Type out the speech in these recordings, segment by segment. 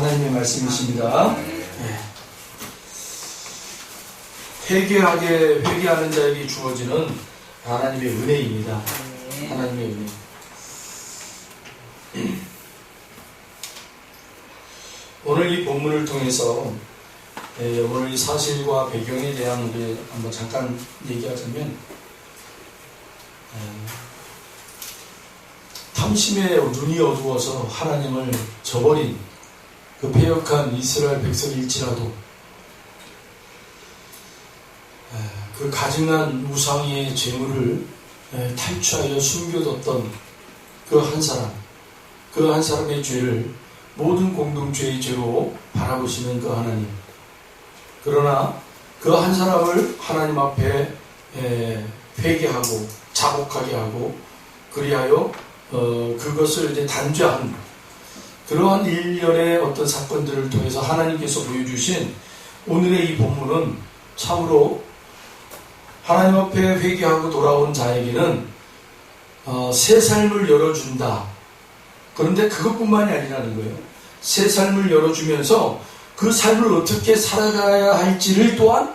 하나님의 말씀이십니다. 네. 회개하는 자에게 주어지는 하나님의 은혜입니다. 하나님의 은혜. 오늘 이 본문을 통해서 오늘 이 사실과 배경에 대한 우리 한번 잠깐 얘기하자면, 탐심에 눈이 어두워서 하나님을 저버린 그 패역한 이스라엘 백성일지라도 그 가증한 우상의 재물을 탈취하여 숨겨뒀던 그 한 사람의 죄를 모든 공동체의 죄로 바라보시는 그 하나님. 그러나 그 한 사람을 하나님 앞에 회개하고 자복하게 하고 그리하여 그것을 이제 단죄한 그러한 일련의 어떤 사건들을 통해서 하나님께서 보여주신 오늘의 이 본문은 참으로 하나님 앞에 회개하고 돌아온 자에게는 새 삶을 열어준다. 그런데 그것뿐만이 아니라는 거예요. 새 삶을 열어주면서 그 삶을 어떻게 살아가야 할지를 또한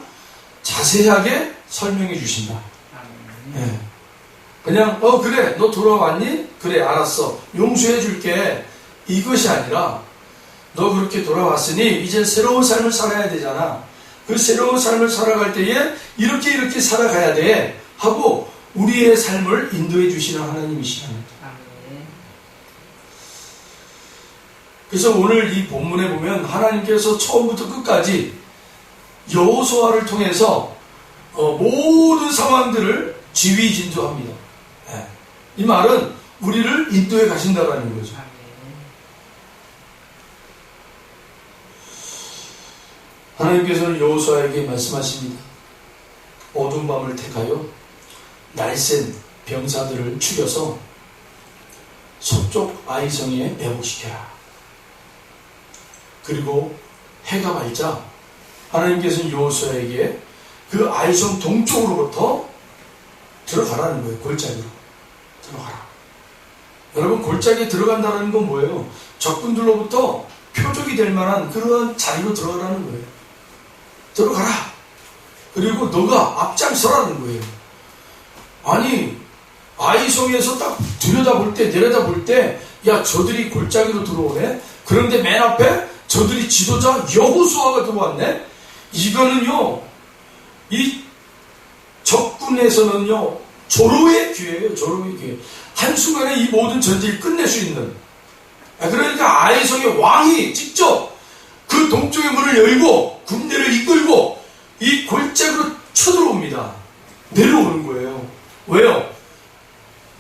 자세하게 설명해 주신다. 네. 그냥 그래 너 돌아왔니? 그래 알았어 용서해 줄게, 이것이 아니라 너 그렇게 돌아왔으니 이제 새로운 삶을 살아야 되잖아. 그 새로운 삶을 살아갈 때에 이렇게 살아가야 돼 하고 우리의 삶을 인도해 주시는 하나님이시랍니다. 그래서 오늘 이 본문에 보면 하나님께서 처음부터 끝까지 여호수아를 통해서 모든 상황들을 지휘진도합니다. 이 말은 우리를 인도해 가신다라는 거죠. 하나님께서는 여호수아에게 말씀하십니다. 어두운 밤을 택하여 날쌘 병사들을 죽여서 서쪽 아이성에 매복시켜라. 그리고 해가 밝자 하나님께서는 여호수아에게 그 아이성 동쪽으로부터 들어가라는 거예요. 골짜기로 들어가라. 여러분, 골짜기에 들어간다는 건 뭐예요? 적군들로부터 표적이 될 만한 그런 자리로 들어가라는 거예요. 들어가라. 그리고 너가 앞장서라는 거예요. 아니, 아이성에서 딱 들여다볼 때, 내려다볼 때, 야, 저들이 골짜기로 들어오네? 그런데 맨 앞에 저들이 지도자 여호수아가 들어왔네? 이거는요, 이 적군에서는요, 조로의 기회예요. 조로의 기회. 한순간에 이 모든 전쟁을 끝낼 수 있는. 그러니까 아이성의 왕이 직접 그 동쪽의 문을 열고 군대를 이끌고 이 골짜기로 쳐들어옵니다. 내려오는 거예요. 왜요?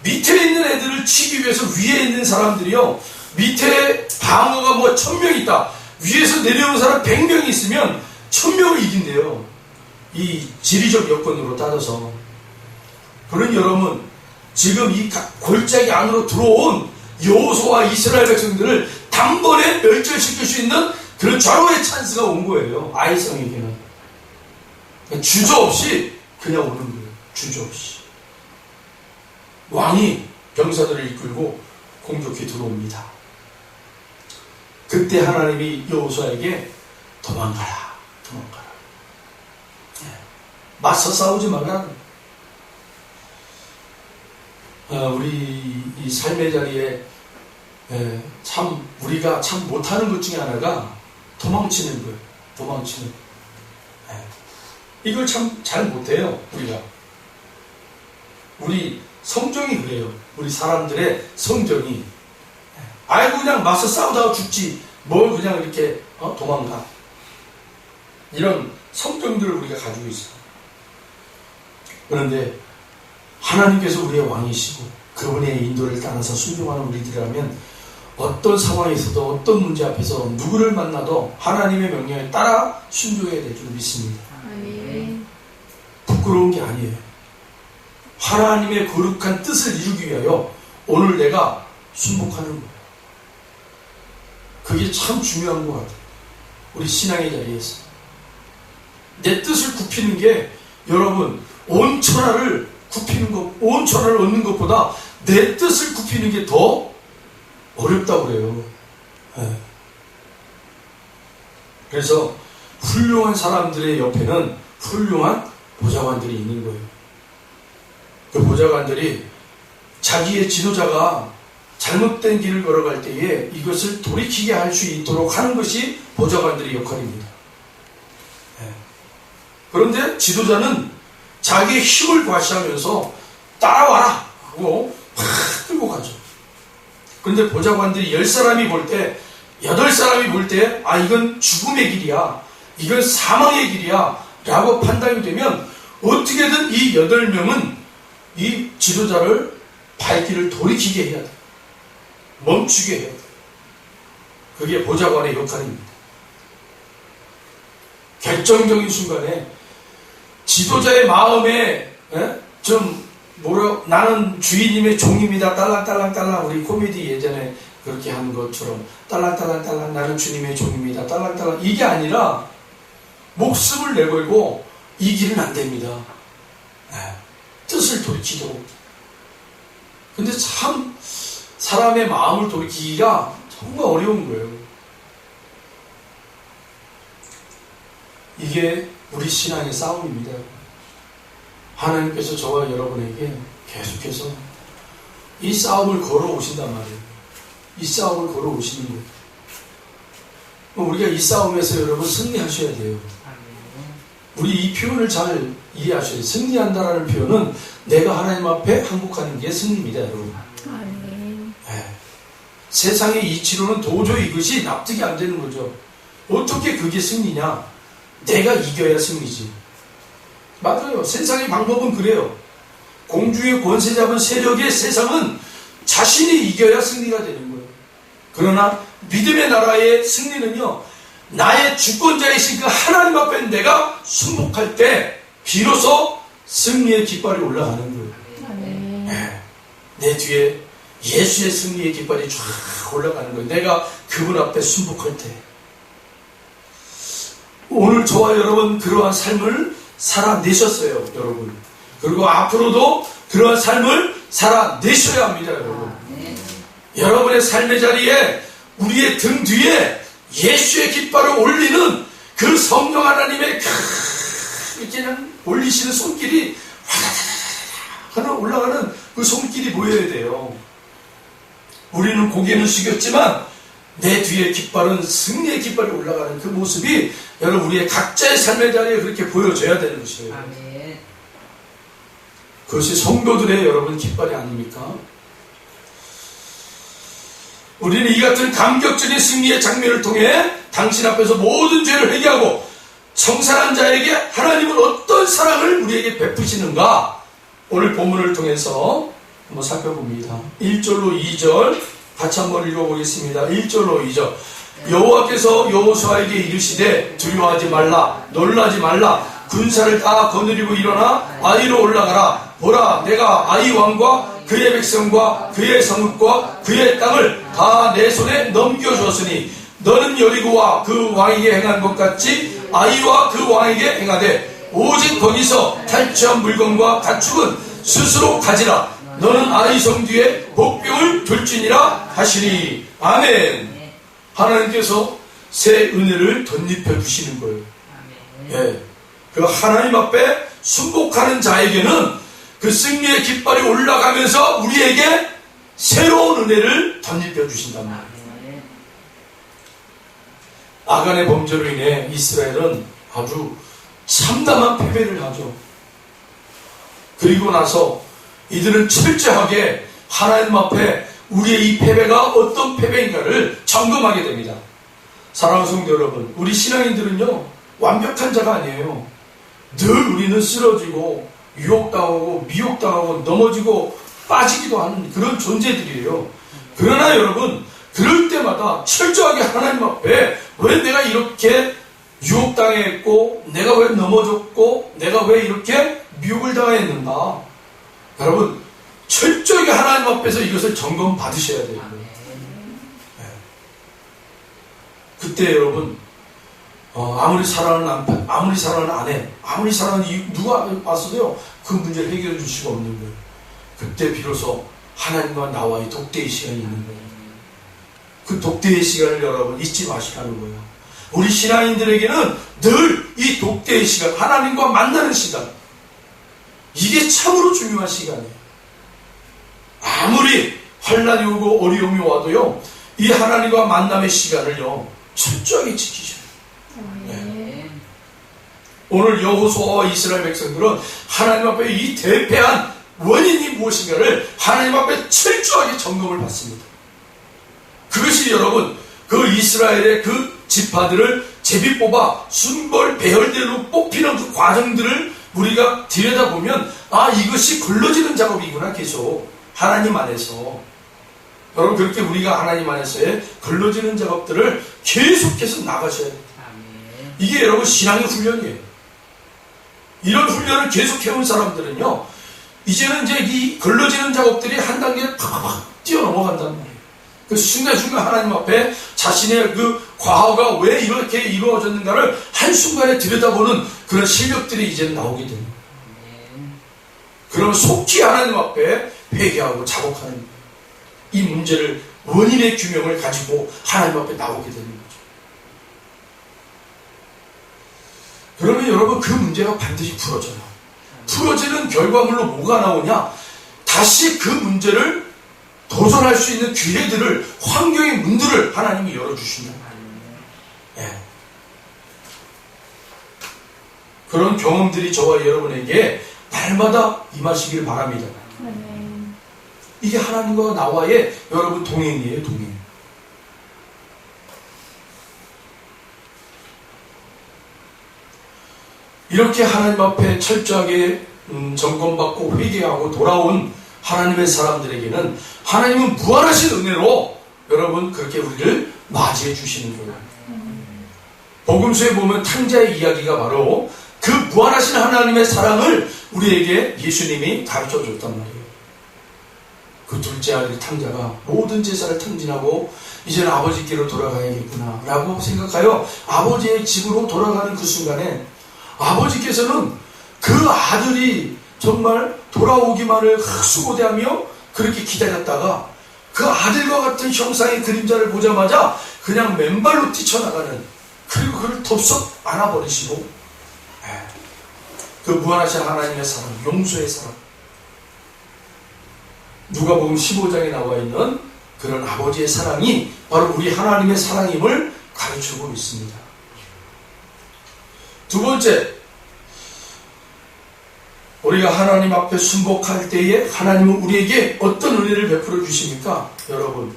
밑에 있는 애들을 치기 위해서 위에 있는 사람들이요, 밑에 방어가 1000명 있다. 위에서 내려오는 사람 100명이 있으면 1000명을 이긴대요. 이 지리적 여건으로 따져서. 그러니 여러분, 지금 이 골짜기 안으로 들어온 여호수아와 이스라엘 백성들을 단번에 멸절시킬 수 있는 그런 좌로의 찬스가 온 거예요. 아이성에게는. 주저없이 그냥 오는 거예요. 주저없이. 왕이 병사들을 이끌고 공격해 들어옵니다. 그때 하나님이 여호수아에게 도망가라. 맞서 싸우지 말라. 우리 이 삶의 자리에 우리가 참 못하는 것 중에 하나가 도망치는 거예요. 도망치는. 이걸 참 잘 못해요. 우리 성정이 그래요. 우리 사람들의 성정이. 아이고 그냥 맞서 싸우다가 죽지 뭘 그냥 이렇게 도망가. 이런 성정들을 우리가 가지고 있어요. 그런데 하나님께서 우리의 왕이시고 그분의 인도를 따라서 순종하는 우리들이라면 어떤 상황에서도 어떤 문제 앞에서 누구를 만나도 하나님의 명령에 따라 순종해야 될 줄 믿습니다. 부끄러운 게 아니에요. 하나님의 거룩한 뜻을 이루기 위하여 오늘 내가 순복하는 거예요. 그게 참 중요한 것 같아요. 우리 신앙의 자리에서 내 뜻을 굽히는 게, 여러분, 온 천하를 얻는 것보다 내 뜻을 굽히는 게 더 어렵다고 그래요. 그래서 훌륭한 사람들의 옆에는 훌륭한 보좌관들이 있는 거예요. 그 보좌관들이 자기의 지도자가 잘못된 길을 걸어갈 때에 이것을 돌이키게 할 수 있도록 하는 것이 보좌관들의 역할입니다. 그런데 지도자는 자기의 힘을 과시하면서 따라와라 하고 팍 끌고 가죠. 그런데 보좌관들이 10사람이 볼 때, 8사람이 볼 때, 아, 이건 죽음의 길이야, 이건 사망의 길이야 라고 판단이 되면 어떻게든 이 8명은 이 지도자를 발길을 돌이키게 해야 돼. 멈추게 해야 돼. 그게 보좌관의 역할입니다. 결정적인 순간에 지도자의 마음에 나는 주인님의 종입니다. 딸랑딸랑딸랑. 우리 코미디 예전에 그렇게 하는 것처럼 딸랑딸랑딸랑 나는 주님의 종입니다. 딸랑딸랑. 이게 아니라 목숨을 내걸고 이 길은 안 됩니다. 뜻을 돌이키도록. 근데 참 사람의 마음을 돌이키기가 정말 어려운 거예요. 이게 우리 신앙의 싸움입니다. 하나님께서 저와 여러분에게 계속해서 이 싸움을 걸어오신단 말이에요. 이 싸움을 걸어오시는 거예요. 우리가 이 싸움에서 여러분 승리하셔야 돼요. 우리 이 표현을 잘 이해하셔야 돼요. 승리한다라는 표현은 내가 하나님 앞에 항복하는 게 승리입니다, 여러분. 세상의 이치로는 도저히 이것이 납득이 안 되는 거죠. 어떻게 그게 승리냐? 내가 이겨야 승리지. 맞아요. 세상의 방법은 그래요. 공중의 권세 잡은 세력의 세상은 자신이 이겨야 승리가 되는 거예요. 그러나 믿음의 나라의 승리는요, 나의 주권자이신 그 하나님 앞에 내가 순복할 때 비로소 승리의 깃발이 올라가는 거예요. 내 뒤에 예수의 승리의 깃발이 쫙 올라가는 거예요. 내가 그분 앞에 순복할 때. 오늘 저와 여러분 그러한 삶을 살아내셨어요, 여러분. 그리고 앞으로도 그러한 삶을 살아내셔야 합니다, 여러분. 여러분의 삶의 자리에 우리의 등 뒤에 예수의 깃발을 올리는 그 성령 하나님의 이렇게 그냥 올리시는 손길이 하나 올라가는 그 손길이 보여야 돼요. 우리는 고개는 숙였지만 내 뒤에 깃발은 승리의 깃발이 올라가는 그 모습이 여러분 우리의 각자의 삶의 자리에 그렇게 보여져야 되는 것이에요. 아멘. 그것이 성도들의 여러분 깃발이 아닙니까? 우리는 이 같은 감격적인 승리의 장면을 통해 당신 앞에서 모든 죄를 회개하고 청산한 자에게 하나님은 어떤 사랑을 우리에게 베푸시는가 오늘 본문을 통해서 한번 살펴봅니다. 1절로 2절 같이 한번 읽어보겠습니다. 1절로 2절. 여호와께서 여호수아에게 이르시되 두려워하지 말라, 놀라지 말라. 군사를 다 거느리고 일어나 아이로 올라가라. 보라, 내가 아이 왕과 그의 백성과 그의 성읍과 그의 땅을 다 내 손에 넘겨주었으니 너는 여리고와 그 왕에게 행한 것 같이 아이와 그 왕에게 행하되 오직 거기서 탈취한 물건과 가축은 스스로 가지라. 너는 아이 성 뒤에 복병을 둘지니라 하시니. 아멘. 하나님께서 새 은혜를 덧입혀 주시는 거예요. 예. 그 하나님 앞에 순복하는 자에게는 그 승리의 깃발이 올라가면서 우리에게 새로운 은혜를 덧입혀 주신단 말이에요. 아간의 범죄로 인해 이스라엘은 아주 참담한 패배를 하죠. 그리고 나서 이들은 철저하게 하나님 앞에 우리의 이 패배가 어떤 패배인가를 점검하게 됩니다. 사랑하는 성도 여러분, 우리 신앙인들은요 완벽한 자가 아니에요. 늘 우리는 쓰러지고 유혹당하고 미혹당하고 넘어지고 빠지기도 하는 그런 존재들이에요. 그러나 여러분, 그럴 때마다 철저하게 하나님 앞에 왜 내가 이렇게 유혹당했고 내가 왜 넘어졌고 내가 왜 이렇게 미혹을 당했는가, 여러분 철저하게 하나님 앞에서 이것을 점검 받으셔야 돼요. 네. 그때 여러분 아무리 사랑하는 남편, 아무리 사랑하는 아내, 아무리 사랑하는 이유, 누가 왔어도요 그 문제를 해결해 줄 수가 없는 거예요. 그때 비로소 하나님과 나와의 독대의 시간이 있는 거예요. 그 독대의 시간을 여러분 잊지 마시라는 거예요. 우리 신앙인들에게는 늘 이 독대의 시간, 하나님과 만나는 시간, 이게 참으로 중요한 시간이에요. 아무리 환난이 오고 어려움이 와도요, 이 하나님과 만남의 시간을요 철저하게 지키셔야 돼요. 네. 오늘 여호수아와 이스라엘 백성들은 하나님 앞에 이 대패한 원인이 무엇인가를 하나님 앞에 철저하게 점검을 받습니다. 그것이 여러분, 그 이스라엘의 그 지파들을 제비 뽑아 순벌 배열대로 뽑히는 그 과정들을 우리가 들여다보면, 아, 이것이 걸러지는 작업이구나. 계속 하나님 안에서, 여러분, 그렇게 우리가 하나님 안에서의 걸러지는 작업들을 계속해서 나가셔야 돼요. 이게 여러분 신앙의 훈련이에요. 이런 훈련을 계속 해온 사람들은요, 이제는 이제 이 걸러지는 작업들이 한 단계 팍팍 뛰어넘어간단 말이에요. 그 순간순간 하나님 앞에 자신의 그 과거가 왜 이렇게 이루어졌는가를 한순간에 들여다보는 그런 실력들이 이제 나오게 됩니다. 그러면 속히 하나님 앞에 회개하고 자복하는 이 문제를, 원인의 규명을 가지고 하나님 앞에 나오게 되는 거죠. 그러면 여러분, 그 문제가 반드시 풀어져요. 풀어지는 결과물로 뭐가 나오냐? 다시 그 문제를 도전할 수 있는 기회들을, 환경의 문들을 하나님이 열어주신다. 네. 그런 경험들이 저와 여러분에게 날마다 임하시길 바랍니다. 이게 하나님과 나와의 여러분 동행이에요, 동행. 이렇게 하나님 앞에 철저하게 점검받고 회개하고 돌아온 하나님의 사람들에게는 하나님은 무한하신 은혜로 여러분 그렇게 우리를 맞이해 주시는 거예요. 복음서에 보면 탕자의 이야기가 바로 그 무한하신 하나님의 사랑을 우리에게 예수님이 가르쳐 줬단 말이에요. 그 둘째 아들 탕자가 모든 제사를 탕진하고 이제는 아버지께로 돌아가야겠구나 라고 생각하여 아버지의 집으로 돌아가는 그 순간에 아버지께서는 그 아들이 정말 돌아오기만을 수고대하며 그렇게 기다렸다가 그 아들과 같은 형상의 그림자를 보자마자 그냥 맨발로 뛰쳐나가는, 그리고 그를 덥석 안아버리시고, 그 무한하신 하나님의 사랑, 용서의 사랑, 누가복음 15장에 나와 있는 그런 아버지의 사랑이 바로 우리 하나님의 사랑임을 가르치고 있습니다. 두 번째, 우리가 하나님 앞에 순복할 때에 하나님은 우리에게 어떤 은혜를 베풀어 주십니까? 여러분,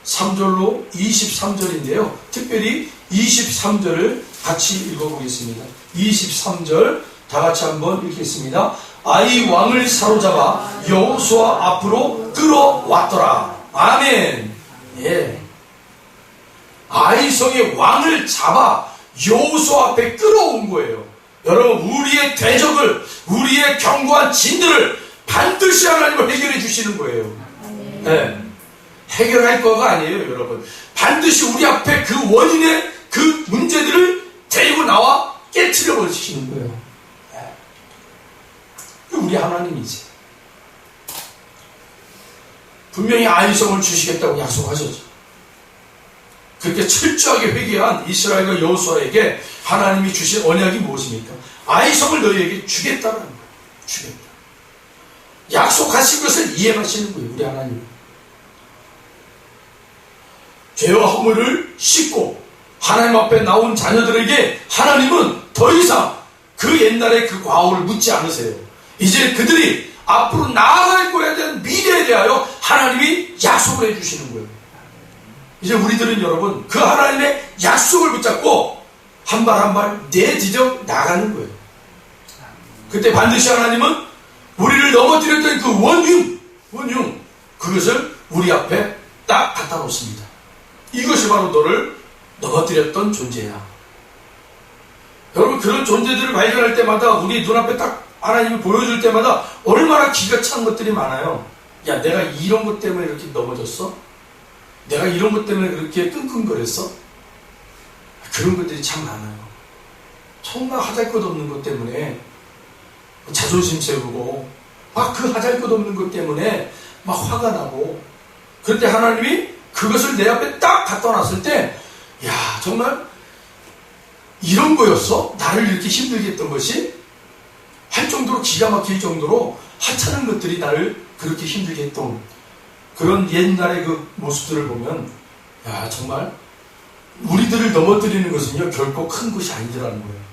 3절로 23절인데요. 특별히 23절을 같이 읽어보겠습니다. 23절 다 같이 한번 읽겠습니다. 아이 왕을 사로잡아 여호수아 앞으로 끌어왔더라. 아멘. 예. 아이성의 왕을 잡아 여호수아 앞에 끌어온 거예요. 여러분, 우리의 대적을, 우리의 견고한 진들을 반드시 하나님을 해결해 주시는 거예요. 네. 해결할 거가 아니에요, 여러분. 반드시 우리 앞에 그 원인의 그 문제들을 데리고 나와 깨트려 버리시는 거예요. 네. 우리 하나님이지. 분명히 아이성을 주시겠다고 약속하셨죠. 그렇게 철저하게 회개한 이스라엘과 여호수아에게 하나님이 주신 언약이 무엇입니까? 아이성을 너희에게 주겠다는 거예요. 주겠다. 약속하신 것을 이행하시는 거예요, 우리 하나님은. 죄와 허물을 씻고 하나님 앞에 나온 자녀들에게 하나님은 더 이상 그 옛날의 그 과오를 묻지 않으세요. 이제 그들이 앞으로 나아갈 거에 대한 미래에 대하여 하나님이 약속을 해주시는 거예요. 이제 우리들은 여러분 그 하나님의 약속을 붙잡고 한 발 한 발 내디뎌 나가는 거예요. 그때 반드시 하나님은 우리를 넘어뜨렸던 그 원흉 그것을 우리 앞에 딱 갖다 놓습니다. 이것이 바로 너를 넘어뜨렸던 존재야. 여러분, 그런 존재들을 발견할 때마다 우리 눈앞에 딱 하나님이 보여줄 때마다 얼마나 기가 찬 것들이 많아요. 야, 내가 이런 것 때문에 이렇게 넘어졌어? 내가 이런 것 때문에 그렇게 끙끙거렸어? 그런 것들이 참 많아요. 정말 하잘것없는 것 때문에 자존심 세우고 막 그 하잘것없는 것 때문에 막 화가 나고, 그런데 하나님이 그것을 내 앞에 딱 갖다 놨을 때, 야, 정말 이런 거였어? 나를 이렇게 힘들게 했던 것이? 할 정도로 기가 막힐 정도로 하찮은 것들이 나를 그렇게 힘들게 했던 그런 옛날의 그 모습들을 보면 야 정말 우리들을 넘어뜨리는 것은요 결코 큰 것이 아니더라는 거예요.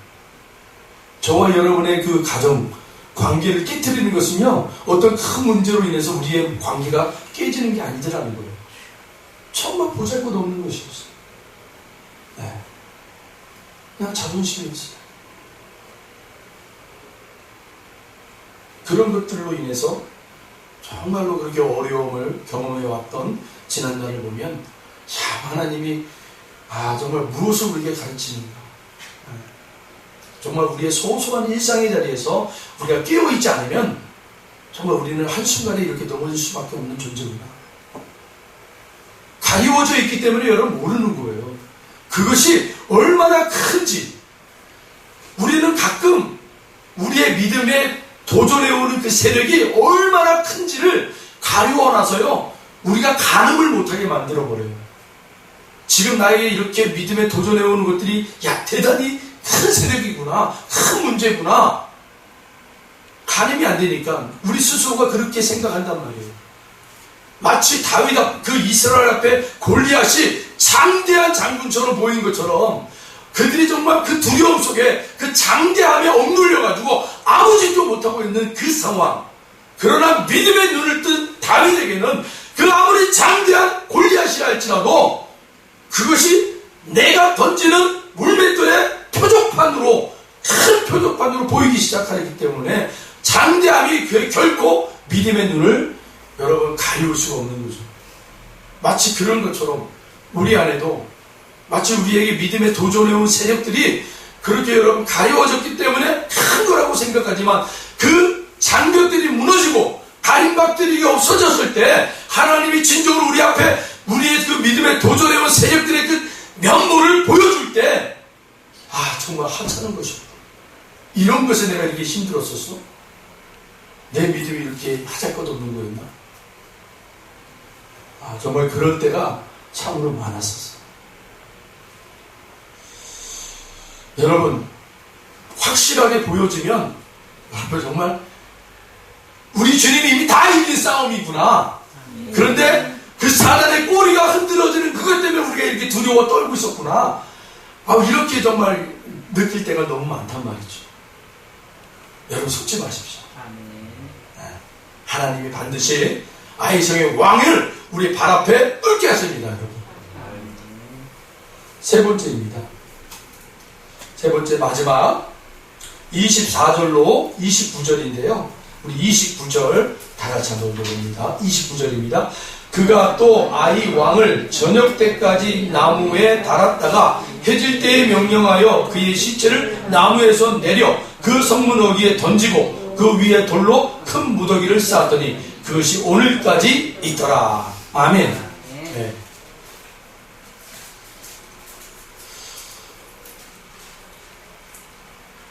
저와 여러분의 그 가정 관계를 깨트리는 것은요 어떤 큰 문제로 인해서 우리의 관계가 깨지는 게 아니더라는 거예요. 정말 보잘것없는 것이었어요. 네. 그냥 자존심이었어요. 그런 것들로 인해서 정말로 그렇게 어려움을 경험해왔던 지난날을 보면 야 하나님이 정말 무엇을 우리에게 가르치는가. 정말 우리의 소소한 일상의 자리에서 우리가 깨어있지 않으면 정말 우리는 한순간에 이렇게 넘어질 수밖에 없는 존재구나. 가리워져 있기 때문에 여러분 모르는 거예요. 그것이 얼마나 큰지. 우리는 가끔 우리의 믿음에 도전해오는 그 세력이 얼마나 큰지를 가리워놔서요 우리가 가늠을 못하게 만들어버려요. 지금 나에게 이렇게 믿음에 도전해오는 것들이 야 대단히 큰 세력이구나, 큰 문제구나, 가늠이 안 되니까 우리 스스로가 그렇게 생각한단 말이에요. 마치 다윗 그 이스라엘 앞에 골리앗이 장대한 장군처럼 보인 것처럼 그들이 정말 그 두려움 속에 그 장대함에 억눌려가지고 아무 짓도 못하고 있는 그 상황. 그러나 믿음의 눈을 뜬 다윗에게는 그 아무리 장대한 골리앗이라 할지라도 그것이 내가 던지는 물맷돌의 표적판으로 큰 표적판으로 보이기 시작하기 때문에 장대함이 결코 믿음의 눈을 여러분 가리울 수가 없는 거죠. 마치 그런 것처럼 우리 안에도 마치 우리에게 믿음에 도전해온 세력들이 그렇게 여러분 가려워졌기 때문에 큰 거라고 생각하지만 그 장벽들이 무너지고 가림막들이 없어졌을 때 하나님이 진정으로 우리 앞에 우리의 그 믿음에 도전해온 세력들의 그 면모를 보여줄 때 정말 하찮은 것이었다. 이런 것에 내가 이렇게 힘들었었어? 내 믿음이 이렇게 하잘것없는 거였나? 정말 그럴 때가 참으로 많았었어. 여러분 확실하게 보여지면 여러분 정말 우리 주님이 이미 다 이긴 싸움이구나. 그런데 그 사단의 꼬리가 흔들어지는 그것 때문에 우리가 이렇게 두려워 떨고 있었구나. 이렇게 정말 느낄 때가 너무 많단 말이죠. 여러분 속지 마십시오. 하나님이 반드시 아이성의 왕을 우리 발 앞에 얽게 하십니다. 여러분. 세 번째입니다. 세 번째 마지막 24절로 29절인데요. 우리 29절 다 같이 한번 읽어봅니다. 29절입니다. 그가 또 아이 왕을 저녁 때까지 나무에 달았다가 해질 때에 명령하여 그의 시체를 나무에서 내려 그 성문어기에 던지고 그 위에 돌로 큰 무더기를 쌓았더니 그것이 오늘까지 있더라. 아멘. 네.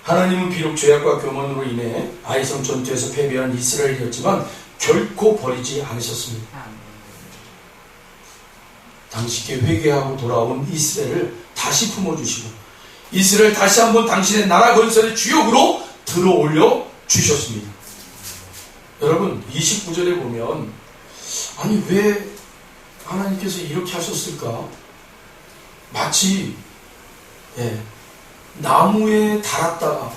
하나님은 비록 죄악과 교만으로 인해 아이성 전투에서 패배한 이스라엘이었지만 결코 버리지 않으셨습니다. 당시께 회개하고 돌아온 이스라엘을 다시 품어주시고 이스라엘 다시 한번 당신의 나라 건설의 주역으로 들어올려 주셨습니다. 여러분 29절에 보면 아니 왜 하나님께서 이렇게 하셨을까? 마치 나무에 달았다가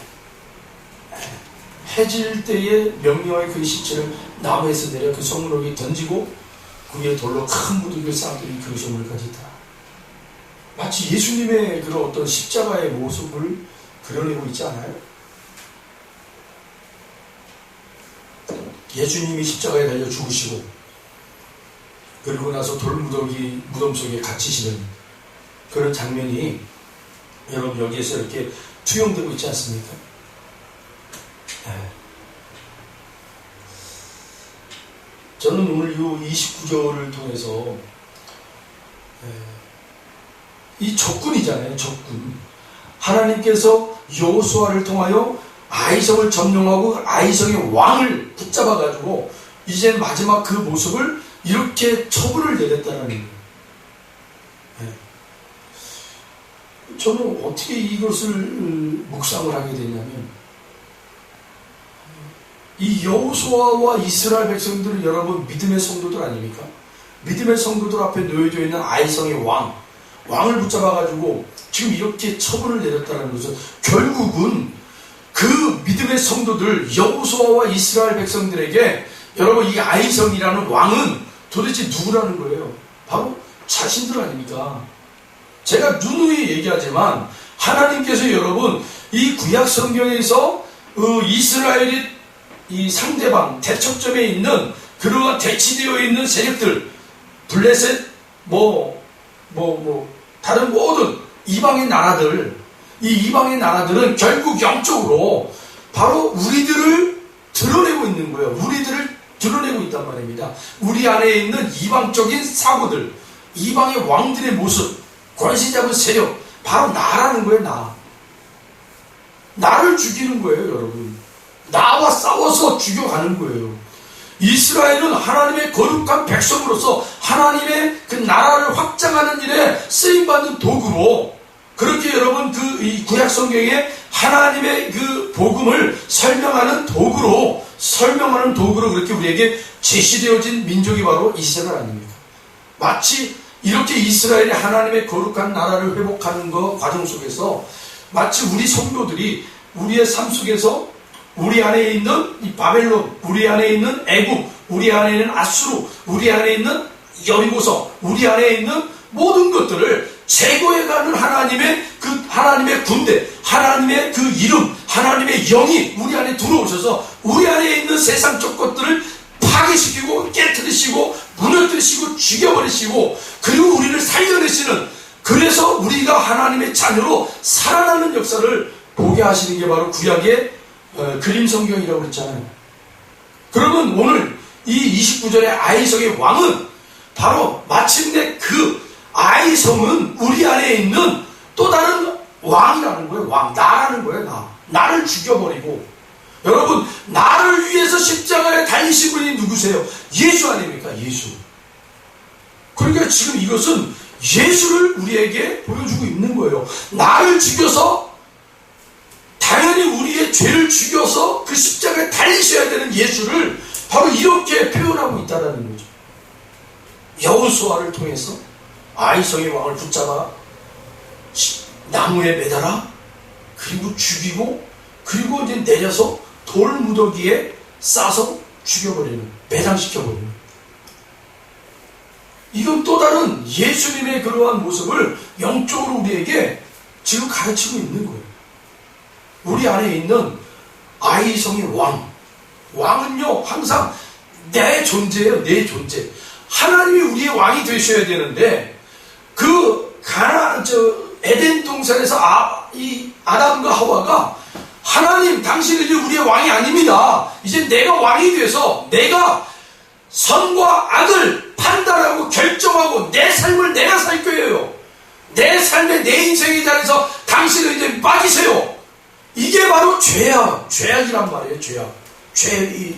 해질 때에 명령하여 그 시체를 나무에서 내려 그 성문으로 던지고 그 위에 돌로 큰 무더기를 쌓았더니 그것이 오늘까지 있다. 마치 예수님의 그런 어떤 십자가의 모습을 그려내고 있지 않아요? 예수님이 십자가에 달려 죽으시고 그리고 나서 돌무더기 무덤 속에 갇히시는 그런 장면이 여러분 여기에서 이렇게 투영되고 있지 않습니까? 저는 오늘 이 29절을 통해서 이 적군이잖아요. 적군. 하나님께서 여호수아를 통하여 아이성을 점령하고 아이성의 왕을 붙잡아가지고 이제 마지막 그 모습을 이렇게 처분을 내렸다는 거예요. 저는 어떻게 이것을 묵상을 하게 됐냐면, 이 여호수아와 이스라엘 백성들은 여러분 믿음의 성도들 아닙니까? 믿음의 성도들 앞에 놓여져 있는 아이성의 왕을 붙잡아가지고 지금 이렇게 처분을 내렸다는 것은 결국은 그 믿음의 성도들 여호수아와 이스라엘 백성들에게 여러분 이 아이성이라는 왕은 도대체 누구라는 거예요? 바로 자신들 아닙니까? 제가 누누이 얘기하지만 하나님께서 여러분 이 구약 성경에서 이스라엘이 이 상대방 대척점에 있는 그러한 대치되어 있는 세력들 블레셋 다른 모든 이방의 나라들, 이 이방의 나라들은 결국 영적으로 바로 우리들을 드러내고 있는 거예요. 우리들을 드러내고 있단 말입니다. 우리 안에 있는 이방적인 사고들, 이방의 왕들의 모습, 권세 잡은 세력, 바로 나라는 거예요. 나를 죽이는 거예요, 여러분. 나와 싸워서 죽여가는 거예요. 이스라엘은 하나님의 거룩한 백성으로서 하나님의 그 나라를 확장하는 일에 쓰임받는 도구로, 그렇게 여러분 이 구약 성경에 하나님의 그 복음을 설명하는 도구로 그렇게 우리에게 제시되어진 민족이 바로 이스라엘 아닙니까? 마치 이렇게 이스라엘이 하나님의 거룩한 나라를 회복하는 그 과정 속에서 마치 우리 성도들이 우리의 삶 속에서 우리 안에 있는 이 바벨론, 우리 안에 있는 애굽, 우리 안에 있는 아수르, 우리 안에 있는 여리고성, 우리 안에 있는 모든 것들을 제거해가는 하나님의 군대, 하나님의 그 이름, 하나님의 영이 우리 안에 들어오셔서 우리 안에 있는 세상적 것들을 파괴시키고 깨뜨리시고 무너뜨리시고 죽여버리시고 그리고 우리를 살려내시는, 그래서 우리가 하나님의 자녀로 살아나는 역사를 보게 하시는 게 바로 구약의 그림 성경이라고 그랬잖아요. 그러면 오늘 이 29절의 아이성의 왕은 바로 마침내 그 아이성은 우리 안에 있는 또 다른 왕이라는 거예요. 나라는 거예요. 나를 죽여버리고, 여러분 나를 위해서 십자가에 달리신 분이 누구세요? 예수 아닙니까? 예수. 그러니까 지금 이것은 예수를 우리에게 보여주고 있는 거예요. 나를 죽여서, 당연히 우리의 죄를 죽여서 그 십자가에 달리셔야 되는 예수를 바로 이렇게 표현하고 있다는 거죠. 여호수아를 통해서 아이성의 왕을 붙잡아 나무에 매달아 그리고 죽이고, 그리고 이제 내려서 돌무더기에 싸서 죽여버리는, 매장시켜버리는, 이건 또 다른 예수님의 그러한 모습을 영적으로 우리에게 지금 가르치고 있는 거예요. 우리 안에 있는 아이성의 왕은요 항상 내 존재예요. 내 존재. 하나님이 우리의 왕이 되셔야 되는데, 그 에덴 동산에서 아담과 하와가 하나님 당신은 이제 우리의 왕이 아닙니다. 이제 내가 왕이 돼서 내가 선과 악을 판단하고 결정하고 내 삶을 내가 살 거예요. 내 삶의 내 인생에 대해서 당신은 이제 빠지세요. 이게 바로 죄악이란 말이에요.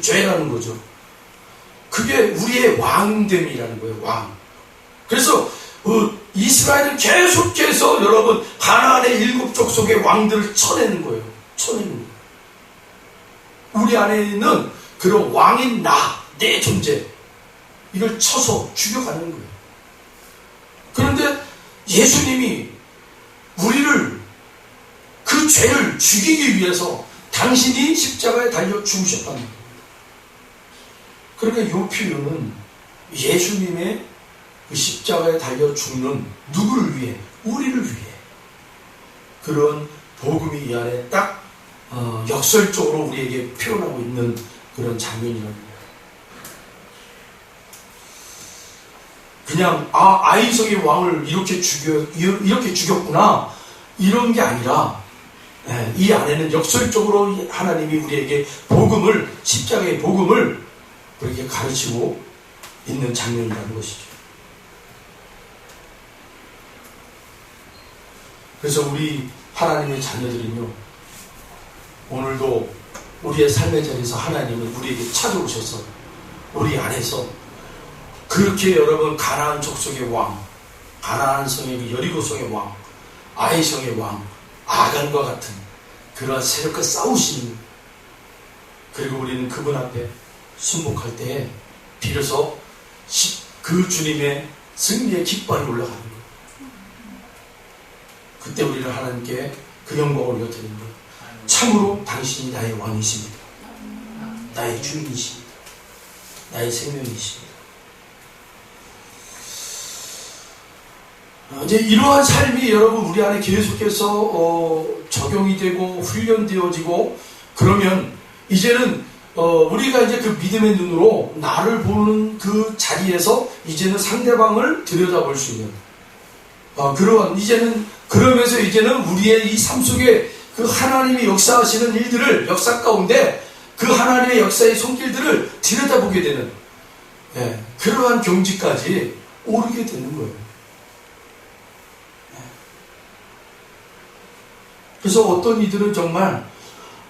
죄라는 거죠. 그게 우리의 왕됨이라는 거예요. 왕. 그래서 이스라엘은 계속해서 여러분 가나안의 7족속의 왕들을 쳐내는 거예요. 우리 안에 있는 그런 왕인 내 존재, 이걸 쳐서 죽여가는 거예요. 그런데 예수님이 우리를 그 죄를 죽이기 위해서 당신이 십자가에 달려 죽으셨다는 거예요. 그러니까 이 표현은 예수님의 그 십자가에 달려 죽는 누구를 위해? 우리를 위해. 그런 복음이 이 안에 딱 역설적으로 우리에게 표현하고 있는 그런 장면이라는 거예요. 그냥 아이성의 왕을 이렇게 죽였구나 이런 게 아니라, 이 안에는 역설적으로 하나님이 우리에게 십자가의 복음을 우리에게 가르치고 있는 장면이라는 것이죠. 그래서 우리 하나님의 자녀들은요, 오늘도 우리의 삶의 자리에서 하나님은 우리에게 찾아오셔서 우리 안에서 그렇게 여러분 가나안 족속의 왕, 가나안 성의 여리고성의 왕, 아이성의 왕 아간과 같은 그러한 세력과 싸우시는, 그리고 우리는 그분 앞에 순복할 때에 비로소 그 주님의 승리의 깃발이 올라가는 거예요. 그때 우리는 하나님께 그 영광을 올려드리는 거예요. 참으로 당신이 나의 왕이십니다. 나의 주인이십니다. 나의 생명이십니다. 이제 이러한 삶이 여러분 우리 안에 계속해서 적용이 되고 훈련되어지고, 그러면 이제는 우리가 이제 그 믿음의 눈으로 나를 보는 그 자리에서 이제는 상대방을 들여다볼 수 있는 그런, 이제는 그러면서 이제는 우리의 이 삶 속에 그 하나님이 역사하시는 일들을, 역사 가운데 그 하나님의 역사의 손길들을 들여다보게 되는, 그러한 경지까지 오르게 되는 거예요. 그래서 어떤 이들은 정말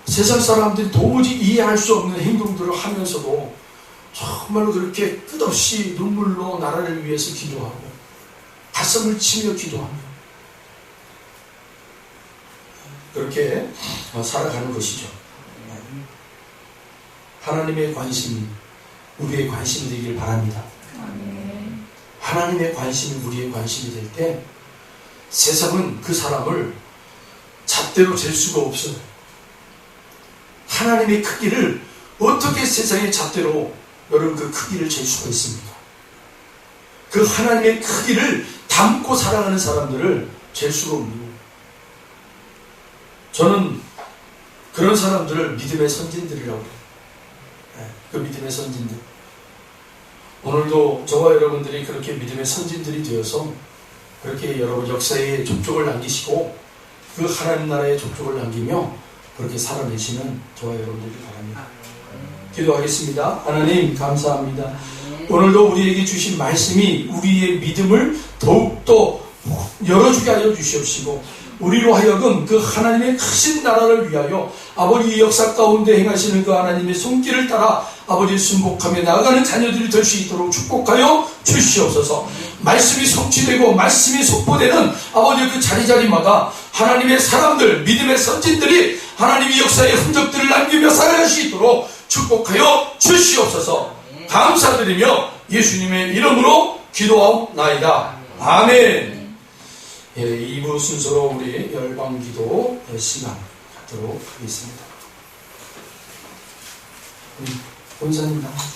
세상 사람들이 도무지 이해할 수 없는 행동들을 하면서도 정말로 그렇게 끝없이 눈물로 나라를 위해서 기도하고 가슴을 치며 기도하며 그렇게 살아가는 것이죠. 하나님의 관심이 우리의 관심이 되길 바랍니다. 하나님의 관심이 우리의 관심이 될 때 세상은 그 사람을 잣대로 잴 수가 없어요. 하나님의 크기를 어떻게 세상의 잣대로 여러분 그 크기를 잴 수가 있습니까? 그 하나님의 크기를 담고 살아가는 사람들을 잴 수가 없는 거예요. 저는 그런 사람들을 믿음의 선진들이라고 해요. 그 믿음의 선진들. 오늘도 저와 여러분들이 그렇게 믿음의 선진들이 되어서 그렇게 여러분 역사에 족적을 남기시고 그 하나님 나라의 족적을 남기며 그렇게 살아내시는 저와 여러분들이 바랍니다. 기도하겠습니다. 하나님 감사합니다. 오늘도 우리에게 주신 말씀이 우리의 믿음을 더욱더 열어주게 하여 주시옵시고 우리로 하여금 그 하나님의 크신 나라를 위하여 아버지의 역사 가운데 행하시는 그 하나님의 손길을 따라 아버지의 순복하며 나아가는 자녀들이 될 수 있도록 축복하여 주시옵소서. 말씀이 성취되고 말씀이 선포되는 아버지의 그 자리자리마다 하나님의 사람들, 믿음의 선진들이 하나님의 역사의 흔적들을 남기며 살아갈 수 있도록 축복하여 주시옵소서. 감사드리며 예수님의 이름으로 기도하옵나이다. 아멘. 2부 순서로 우리 열방기도 시간 갖도록 하겠습니다. 본사님 나와주세요.